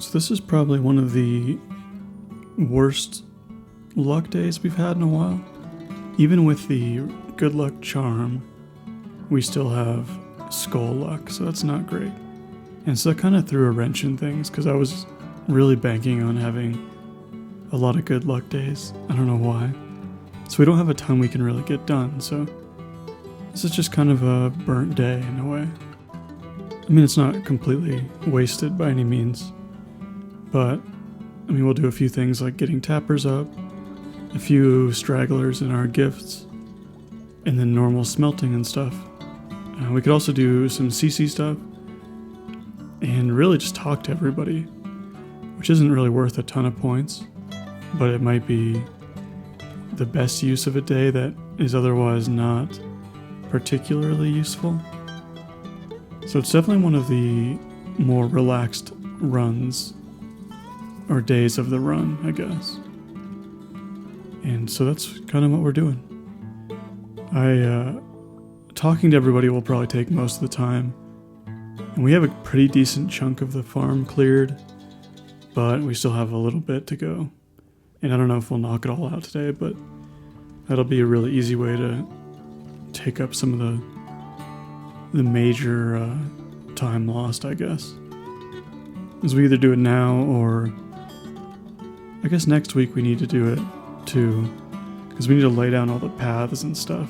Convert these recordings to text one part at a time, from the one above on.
So this is probably one of the worst luck days we've had in a while. Even with the good luck charm, we still have skull luck, so that's not great. And so that kind of threw a wrench in things, because I was really banking on having a lot of good luck days. I don't know why. So we don't have a ton we can really get done, so this is just kind of a burnt day in a way. I mean, it's not completely wasted by any means, but I mean, we'll do a few things like getting tappers up, a few stragglers in our gifts, and then normal smelting and stuff. We could also do some CC stuff and really just talk to everybody, which isn't really worth a ton of points, but it might be the best use of a day that is otherwise not particularly useful. So it's definitely one of the more relaxed runs, or days of the run, I guess. And so that's kind of what we're doing. Talking to everybody will probably take most of the time. And we have a pretty decent chunk of the farm cleared, but we still have a little bit to go. And I don't know if we'll knock it all out today, but that'll be a really easy way to take up some of the major time lost, I guess. Because we either do it now, or I guess next week we need to do it too, because we need to lay down all the paths and stuff,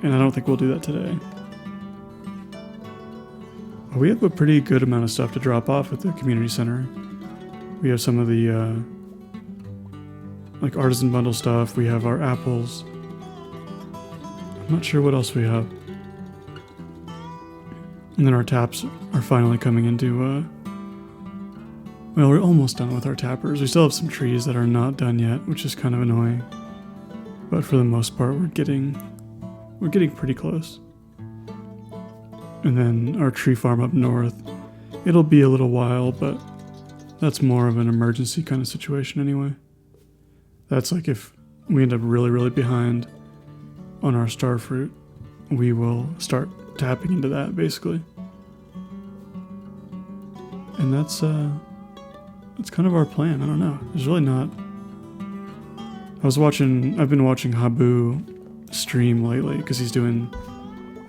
and I don't think we'll do that today. But we have a pretty good amount of stuff to drop off at the community center. We have some of the like artisan bundle stuff. We have our apples. I'm not sure what else we have. And then our taps are finally coming into well, we're almost done with our tappers. We still have some trees that are not done yet, which is kind of annoying. But for the most part, we're getting pretty close. And then our tree farm up north, it'll be a little while, but that's more of an emergency kind of situation anyway. That's like if we end up really, really behind on our star fruit, we will start tapping into that basically. And that's kind of our plan. I don't know. There's really not. I've been watching Habu stream lately because he's doing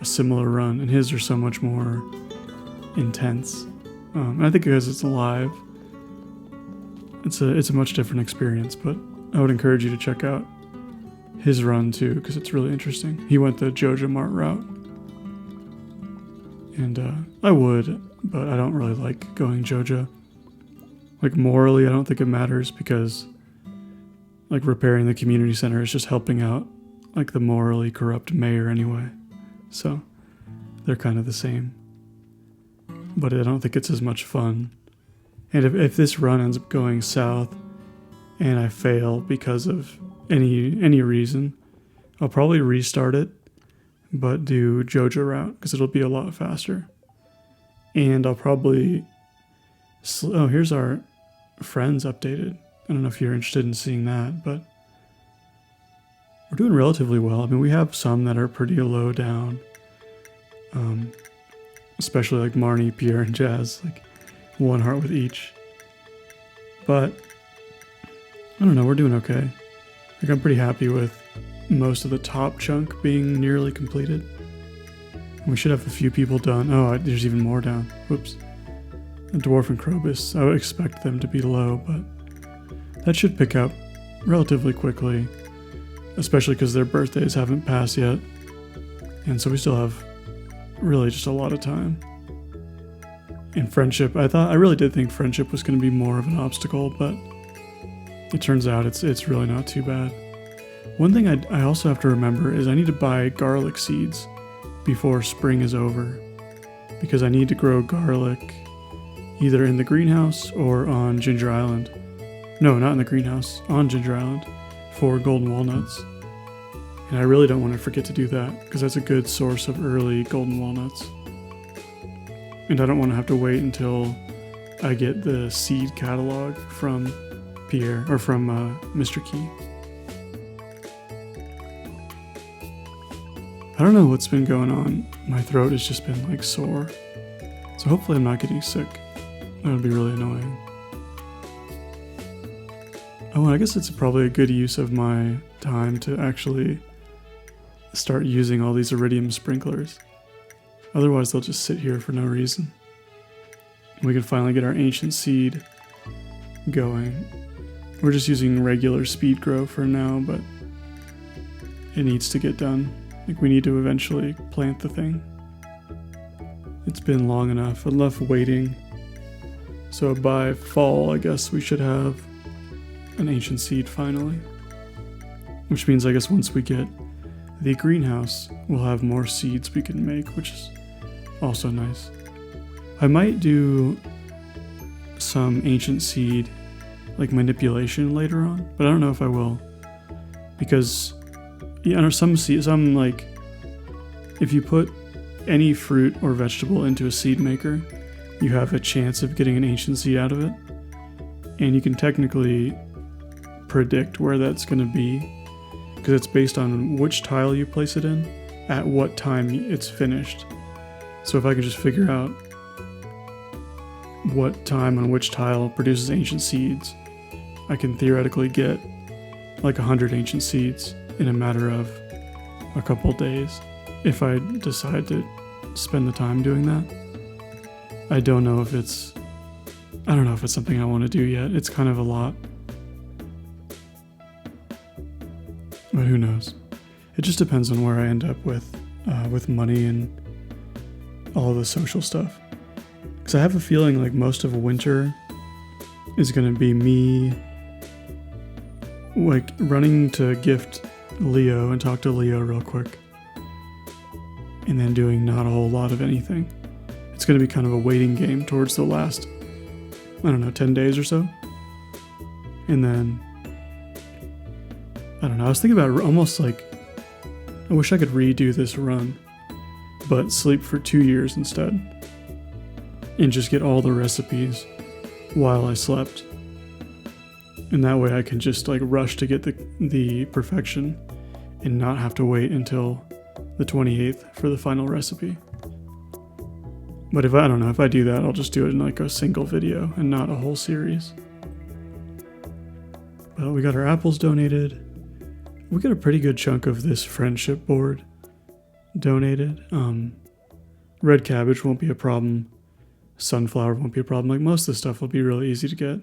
a similar run, and his are so much more intense. And I think because it's live, it's a much different experience. But I would encourage you to check out his run too, because it's really interesting. He went the Jojo Mart route, and I would, but I don't really like going Jojo. Like morally, I don't think it matters, because like repairing the community center is just helping out like the morally corrupt mayor anyway. So they're kind of the same. But I don't think it's as much fun. And if this run ends up going south and I fail because of any reason, I'll probably restart it, but do Jojo route, because it'll be a lot faster. And I'll probably... Oh, here's our friends updated. I don't know if you're interested in seeing that, but we're doing relatively well. I mean, we have some that are pretty low down, especially like Marnie, Pierre, and Jazz, like 1 heart with each. But I don't know, we're doing okay. Like, I'm pretty happy with most of the top chunk being nearly completed. We should have a few people done. Oh, there's even more down. Whoops. The Dwarf and Krobus, I would expect them to be low, but that should pick up relatively quickly, especially because their birthdays haven't passed yet, and so we still have really just a lot of time. And friendship, I really did think friendship was going to be more of an obstacle, but it turns out it's really not too bad. One thing I also have to remember is I need to buy garlic seeds before spring is over, because I need to grow garlic either in the greenhouse or on Ginger Island. No, not in the greenhouse, on Ginger Island, for golden walnuts. And I really don't want to forget to do that, because that's a good source of early golden walnuts. And I don't want to have to wait until I get the seed catalog from Pierre, or from Mr. Key. I don't know what's been going on. My throat has just been like sore. So hopefully I'm not getting sick. That would be really annoying. Oh, I guess it's probably a good use of my time to actually start using all these iridium sprinklers. Otherwise, they'll just sit here for no reason. We can finally get our ancient seed going. We're just using regular speed grow for now, but it needs to get done. Like, we need to eventually plant the thing. It's been long enough waiting. So by fall, I guess we should have an ancient seed finally. Which means, I guess, once we get the greenhouse, we'll have more seeds we can make, which is also nice. I might do some ancient seed like manipulation later on, but I don't know if I will, because some like, if you put any fruit or vegetable into a seed maker, you have a chance of getting an ancient seed out of it, and you can technically predict where that's going to be, because it's based on which tile you place it in at what time it's finished. So if I could just figure out what time on which tile produces ancient seeds, I can theoretically get like 100 ancient seeds in a matter of a couple days if I decide to spend the time doing that. I don't know if it's something I want to do yet. It's kind of a lot. But who knows? It just depends on where I end up with money and all the social stuff. Because I have a feeling like most of winter is going to be me like running to gift Leo and talk to Leo real quick, and then doing not a whole lot of anything. It's going to be kind of a waiting game towards the last, 10 days or so. And then, I was thinking about almost like, I wish I could redo this run, but sleep for 2 years instead, and just get all the recipes while I slept. And that way I can just like rush to get the perfection and not have to wait until the 28th for the final recipe. But if I do that, I'll just do it in like a single video and not a whole series. But we got our apples donated. We got a pretty good chunk of this friendship board donated. Red cabbage won't be a problem. Sunflower won't be a problem. Like, most of the stuff will be really easy to get.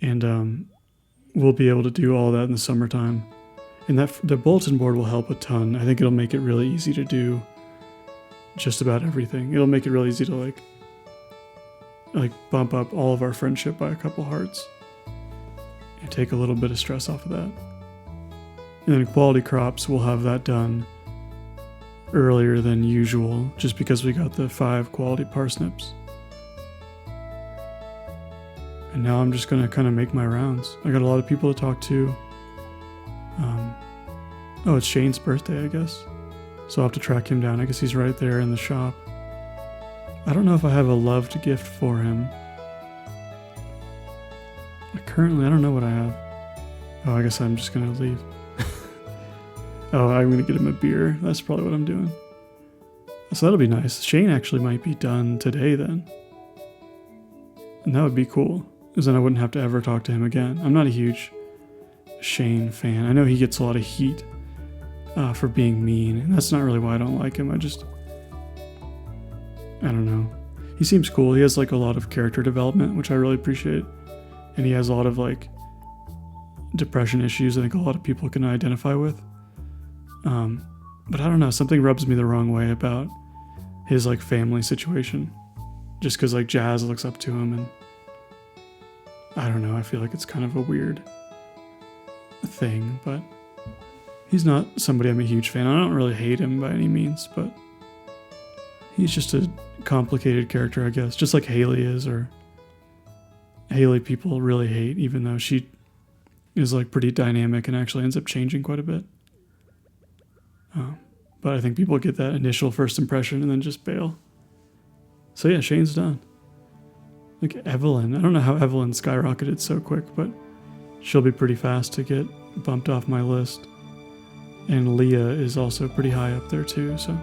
And we'll be able to do all that in the summertime. And the bulletin board will help a ton. I think it'll make it really easy to do just about everything. It'll make it really easy to like bump up all of our friendship by a couple hearts and take a little bit of stress off of that. And then quality crops, we'll have that done earlier than usual, just because we got the 5 quality parsnips. And now I'm just gonna kind of make my rounds. I got a lot of people to talk to. It's Shane's birthday, I guess. So I'll have to track him down. I guess he's right there in the shop. I don't know if I have a loved gift for him. Currently, I don't know what I have. Oh, I guess I'm just gonna leave. I'm gonna get him a beer. That's probably what I'm doing. So that'll be nice. Shane actually might be done today then. And that would be cool, because then I wouldn't have to ever talk to him again. I'm not a huge Shane fan. I know he gets a lot of heat for being mean, and that's not really why I don't like him. I don't know. He seems cool. He has like a lot of character development, which I really appreciate. And he has a lot of like depression issues I think a lot of people can identify with. But I don't know, something rubs me the wrong way about his like family situation. Just because like Jazz looks up to him, and I don't know, I feel like it's kind of a weird thing, but he's not somebody I'm a huge fan. I don't really hate him by any means, but he's just a complicated character, I guess. Just like Haley is, or Haley people really hate, even though she is like pretty dynamic and actually ends up changing quite a bit. But I think people get that initial first impression and then just bail. So yeah, Shane's done. Like Evelyn, I don't know how Evelyn skyrocketed so quick, but she'll be pretty fast to get bumped off my list. And Leah is also pretty high up there too, so.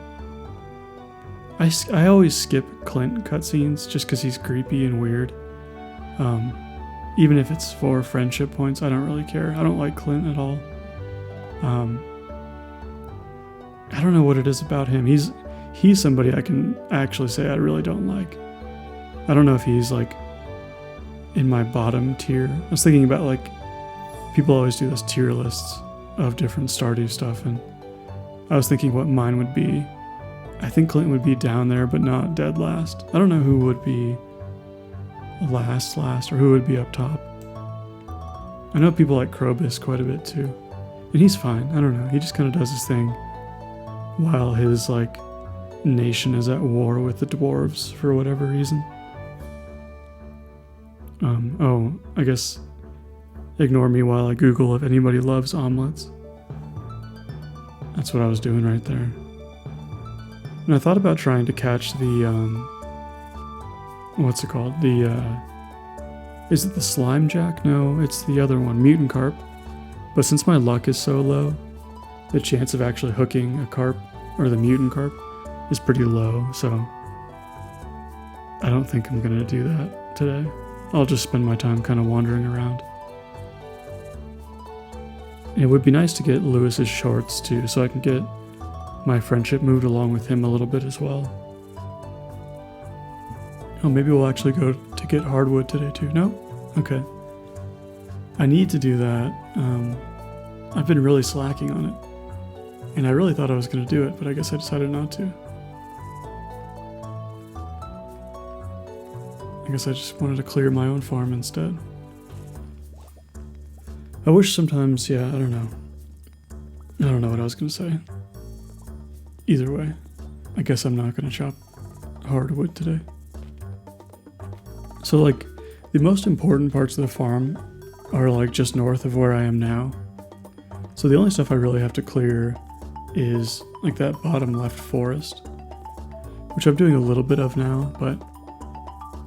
I always skip Clint cutscenes just because he's creepy and weird. even if it's for friendship points, I don't really care. I don't like Clint at all. I don't know what it is about him. He's somebody I can actually say I really don't like. I don't know if he's like in my bottom tier. I was thinking about like, people always do those tier lists of different Stardew stuff, and I was thinking what mine would be. I think Clint would be down there, but not dead last. I don't know who would be last, or who would be up top. I know people like Krobus quite a bit too, and he's fine. I don't know. He just kind of does his thing while his like nation is at war with the dwarves for whatever reason. Oh, I guess ignore me while I Google if anybody loves omelets. That's what I was doing right there. And I thought about trying to catch the, what's it called? Is it the slime jack? No, it's the other one, mutant carp. But since my luck is so low, the chance of actually hooking a carp, or the mutant carp, is pretty low, so I don't think I'm gonna do that today. I'll just spend my time kind of wandering around. And it would be nice to get Lewis's shorts too, so I can get my friendship moved along with him a little bit as well. Oh, maybe we'll actually go to get hardwood today too. No? Okay. I need to do that. I've been really slacking on it. And I really thought I was going to do it, but I guess I decided not to. I guess I just wanted to clear my own farm instead. I wish sometimes, yeah, I don't know. I don't know what I was going to say. Either way, I guess I'm not going to chop hardwood today. So like, the most important parts of the farm are like just north of where I am now. So the only stuff I really have to clear is like that bottom left forest, which I'm doing a little bit of now, but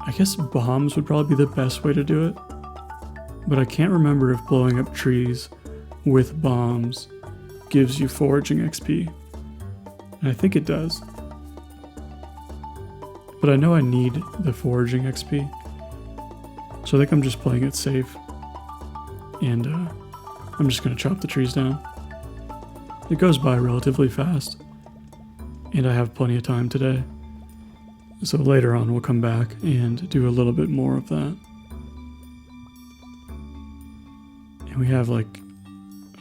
I guess bombs would probably be the best way to do it. But I can't remember if blowing up trees with bombs gives you foraging XP. And I think it does. But I know I need the foraging XP. So I think I'm just playing it safe. And I'm just going to chop the trees down. It goes by relatively fast. And I have plenty of time today. So later on we'll come back and do a little bit more of that. And we have like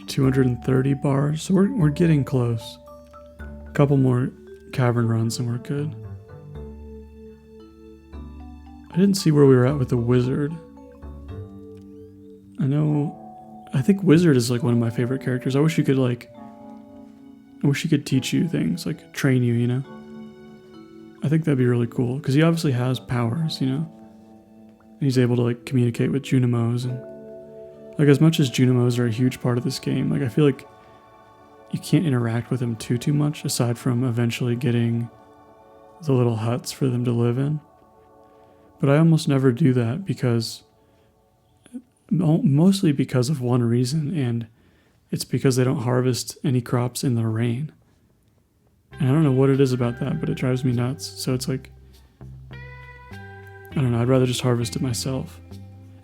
230 bars, so we're getting close. A couple more cavern runs and we're good. I didn't see where we were at with the wizard. I think wizard is like one of my favorite characters. I wish you could teach you things, like train you, you know? I think that'd be really cool, because he obviously has powers, you know? And he's able to like communicate with Junimos, and like as much as Junimos are a huge part of this game, like I feel like you can't interact with them too much, aside from eventually getting the little huts for them to live in. But I almost never do that mostly because of one reason, and it's because they don't harvest any crops in the rain. And I don't know what it is about that, but it drives me nuts. So it's like, I don't know, I'd rather just harvest it myself.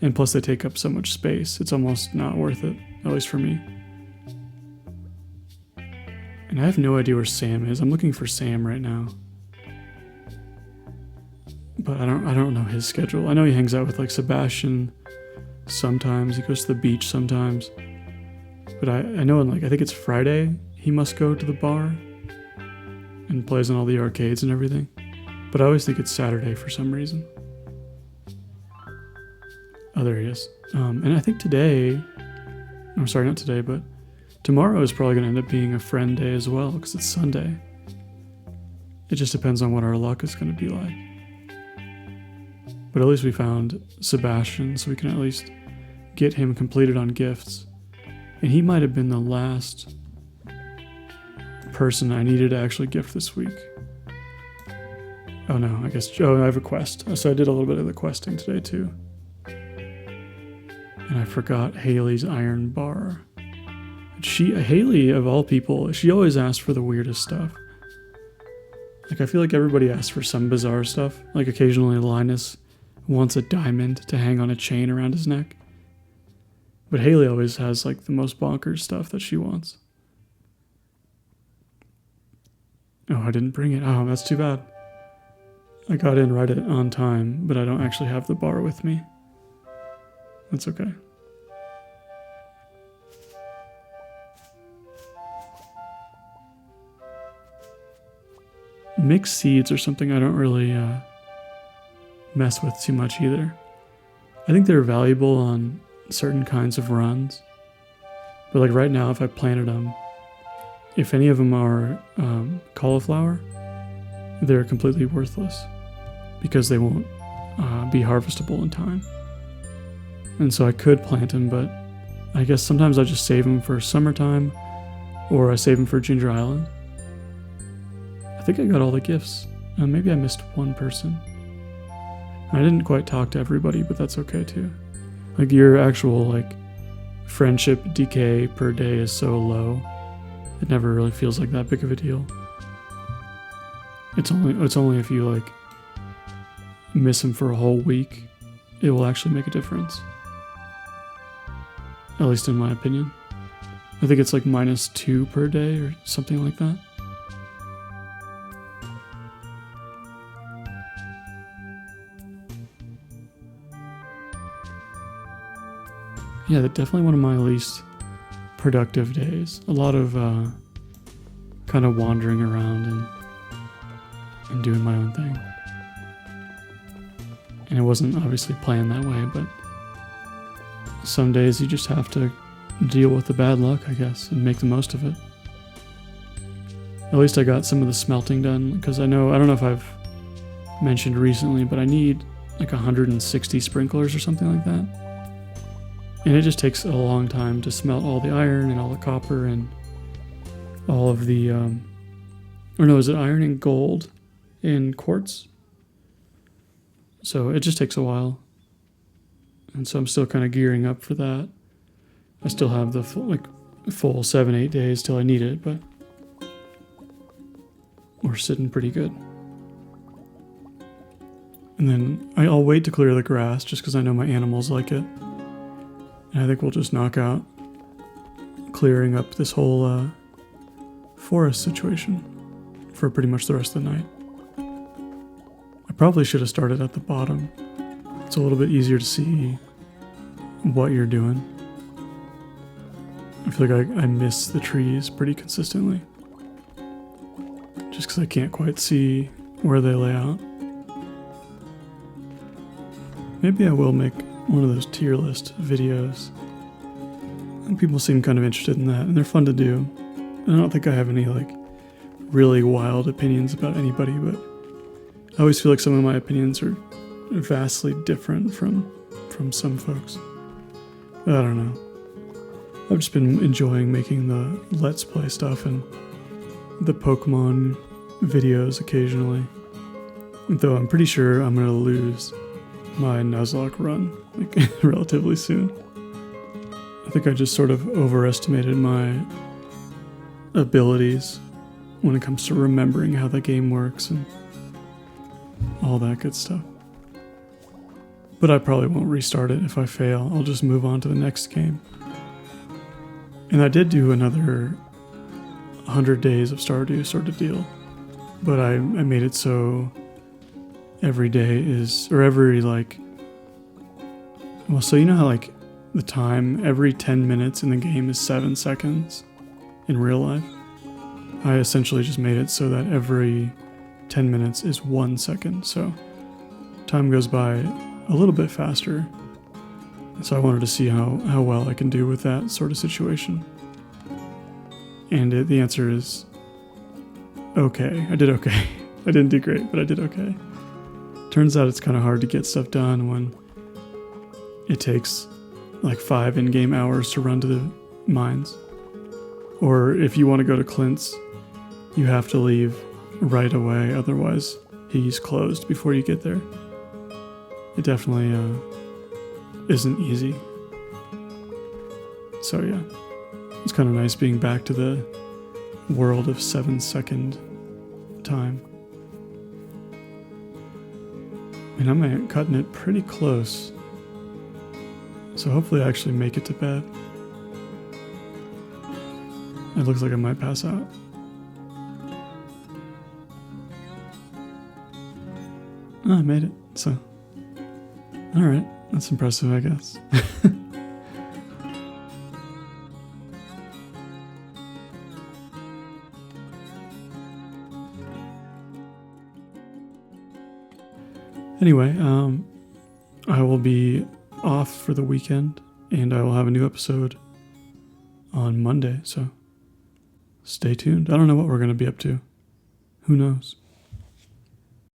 And plus they take up so much space, it's almost not worth it, at least for me. And I have no idea where Sam is. I'm looking for Sam right now. But I don't know his schedule. I know he hangs out with like Sebastian sometimes. He goes to the beach sometimes. But I know I think it's Friday, he must go to the bar and plays on all the arcades and everything. But I always think it's Saturday for some reason. Oh, there he is. And I think today, I'm sorry, not today, but tomorrow is probably going to end up being a friend day as well, because it's Sunday. It just depends on what our luck is going to be like. But at least we found Sebastian, so we can at least get him completed on gifts. And he might have been the last person I needed to actually gift this week. Oh no, I have a quest. So I did a little bit of the questing today too. And I forgot Haley's iron bar. Haley, of all people, she always asks for the weirdest stuff. Like, I feel like everybody asks for some bizarre stuff. Like, occasionally Linus wants a diamond to hang on a chain around his neck. But Haley always has like the most bonkers stuff that she wants. Oh, I didn't bring it. Oh, that's too bad. I got in right on time, but I don't actually have the bar with me. That's okay. Mixed seeds are something I don't really mess with too much either. I think they're valuable on certain kinds of runs. But like right now, if I planted them, if any of them are cauliflower, they're completely worthless because they won't be harvestable in time. And so I could plant them, but I guess sometimes I just save them for summertime or I save them for Ginger Island. I think I got all the gifts. Maybe I missed one person. I didn't quite talk to everybody, but that's okay too. Like your actual like friendship decay per day is so low. It never really feels like that big of a deal. It's only if you like miss them for a whole week, it will actually make a difference. At least in my opinion. I think it's like -2 per day or something like that. Yeah, that's definitely one of my least productive days. A lot of kind of wandering around and doing my own thing. And it wasn't obviously planned that way, but some days you just have to deal with the bad luck, I guess, and make the most of it. At least I got some of the smelting done, because I don't know if I've mentioned recently, but I need like 160 sprinklers or something like that. And it just takes a long time to smelt all the iron and all the copper and all of the, is it iron and gold in quartz? So it just takes a while. And so I'm still kind of gearing up for that. I still have the full 7-8 days till I need it, but we're sitting pretty good. And then I'll wait to clear the grass just because I know my animals like it. And I think we'll just knock out clearing up this whole forest situation for pretty much the rest of the night. I probably should have started at the bottom. It's a little bit easier to see what you're doing. I feel like I miss the trees pretty consistently. Just because I can't quite see where they lay out. Maybe I will make one of those tier list videos. And people seem kind of interested in that, and they're fun to do. And I don't think I have any like really wild opinions about anybody, but I always feel like some of my opinions are vastly different from some folks. I don't know. I've just been enjoying making the Let's Play stuff and the Pokemon videos occasionally. Though I'm pretty sure I'm going to lose my Nuzlocke run like relatively soon. I think I just sort of overestimated my abilities when it comes to remembering how the game works and all that good stuff. But I probably won't restart it if I fail. I'll just move on to the next game. And I did do another 100 days of Stardew sort of deal. But I made it so every day is, or every so you know how like the time, every 10 minutes in the game is 7 seconds in real life? I essentially just made it so that every 10 minutes is 1 second, so time goes by a little bit faster. So I wanted to see how well I can do with that sort of situation. And the answer is okay. I did okay. I didn't do great, but I did okay. Turns out it's kind of hard to get stuff done when it takes like 5 in-game hours to run to the mines. Or if you want to go to Clint's, you have to leave right away, otherwise he's closed before you get there. It definitely isn't easy. So yeah, it's kind of nice being back to the world of 7-second time. And I'm cutting it pretty close. So hopefully I actually make it to bed. It looks like I might pass out. Oh, I made it, so. Alright, that's impressive, I guess. Anyway, I will be off for the weekend, and I will have a new episode on Monday, so stay tuned. I don't know what we're going to be up to. Who knows?